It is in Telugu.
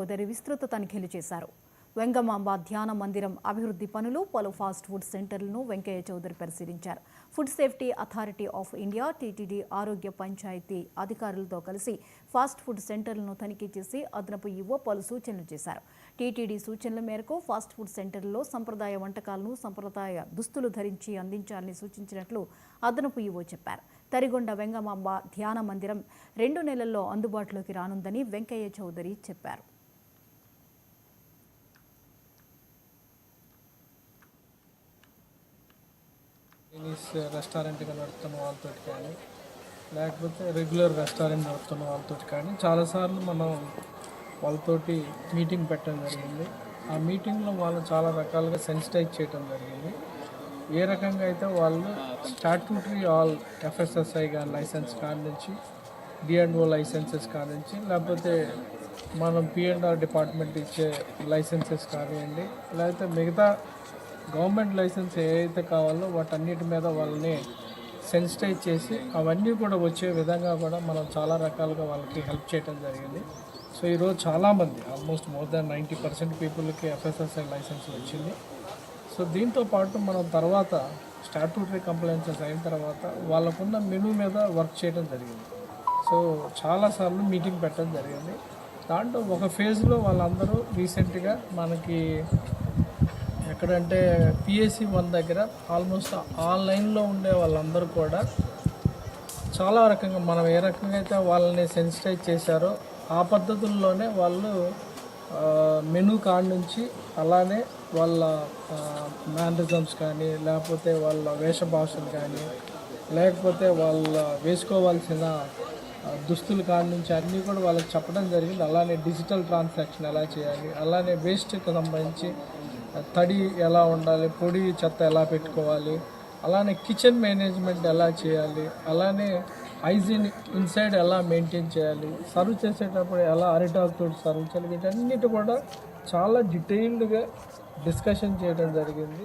చౌదరి విస్తృత తనిఖీలు చేశారు. వెంగమాంబ ధ్యాన మందిరం అభివృద్ధి పనులు, పలు ఫాస్ట్ ఫుడ్ సెంటర్లను వెంకయ్య చౌదరి పరిశీలించారు. Food safety authority of India, TTD, ఆరోగ్య పంచాయతీ అధికారులతో కలిసి ఫాస్ట్ ఫుడ్ సెంటర్లను తనిఖీ చేసి అదనపు ఈవో పలు సూచనలు చేశారు. టీటీడీ సూచనల మేరకు ఫాస్ట్ ఫుడ్ సెంటర్లలో సంప్రదాయ వంటకాలను సంప్రదాయ దుస్తులు ధరించి అందించాలని సూచించినట్లు అదనపు ఈవో చెప్పారు. తరిగొండ వెంగమాంబ ధ్యాన మందిరం 2 నెలల్లో అందుబాటులోకి రానుందని వెంకయ్య చౌదరి చెప్పారు. రెస్టారెంట్గా నడుపుతున్న వాళ్ళతో కానీ, లేకపోతే రెగ్యులర్ రెస్టారెంట్ నడుపుతున్న వాళ్ళతో కానీ చాలాసార్లు మనం వాళ్ళతోటి మీటింగ్ పెట్టడం జరిగింది. ఆ మీటింగ్లో వాళ్ళు చాలా రకాలుగా సెన్సిటైజ్ చేయడం జరిగింది. ఏ రకంగా అయితే వాళ్ళు స్టాట్యూటరీ ఆల్ ఎఫ్ఎస్ఎస్ఐ కానీ లైసెన్స్ కాడి నుంచి, డిఎండ్ఓ లైసెన్సెస్ కాడి నుంచి, లేకపోతే మనం పిఎండ్ఆర్ డిపార్ట్మెంట్ ఇచ్చే లైసెన్సెస్ కానివ్వండి, లేకపోతే మిగతా గవర్నమెంట్ లైసెన్స్ ఏదైతే కావాలో వాటన్నిటి మీద వాళ్ళని సెన్సిటైజ్ చేసి అవన్నీ కూడా వచ్చే విధంగా కూడా మనం చాలా రకాలుగా వాళ్ళకి హెల్ప్ చేయడం జరిగింది. సో ఈరోజు చాలామంది ఆల్మోస్ట్ మోర్ దాన్ 90% పీపుల్కి ఎఫ్ఎస్ఎస్ఐ లైసెన్స్ వచ్చింది. సో దీంతో పాటు మనం తర్వాత స్టాట్యూటరీ కంప్లైన్సెస్ అయిన తర్వాత వాళ్ళకున్న మెనూ మీద వర్క్ చేయడం జరిగింది. సో చాలాసార్లు మీటింగ్ పెట్టడం జరిగింది. దాంట్లో ఒక ఫేజ్లో వాళ్ళందరూ రీసెంట్గా మనకి ఎక్కడంటే పిఎస్సి 1 దగ్గర ఆల్మోస్ట్ ఆన్లైన్లో ఉండే వాళ్ళందరూ కూడా చాలా రకంగా మనం ఏ రకంగా అయితే వాళ్ళని సెన్సిటైజ్ చేశారో ఆ పద్ధతుల్లోనే వాళ్ళు మెనూ కార్డ్ నుంచి అలానే వాళ్ళ మ్యానరిజమ్స్ కానీ, లేకపోతే వాళ్ళ వేషభాషలు కానీ, లేకపోతే వాళ్ళ వేసుకోవాల్సిన దుస్తుల కాడి నుంచి అన్నీ కూడా వాళ్ళకి చెప్పడం జరిగింది. అలానే డిజిటల్ ట్రాన్సాక్షన్ ఎలా చేయాలి, అలానే వేస్ట్కి సంబంధించి తడి ఎలా ఉండాలి, పొడి చెత్త ఎలా పెట్టుకోవాలి, అలానే కిచెన్ మేనేజ్మెంట్ ఎలా చేయాలి, అలానే హైజీన్ ఇన్సైడ్ ఎలా మెయింటైన్ చేయాలి, సర్వ్ చేసేటప్పుడు ఎలా అరిటాకుతో సర్వ్ చేయాలి, వీటన్నిటి కూడా చాలా డీటెయిల్డ్గా డిస్కషన్ చేయడం జరిగింది.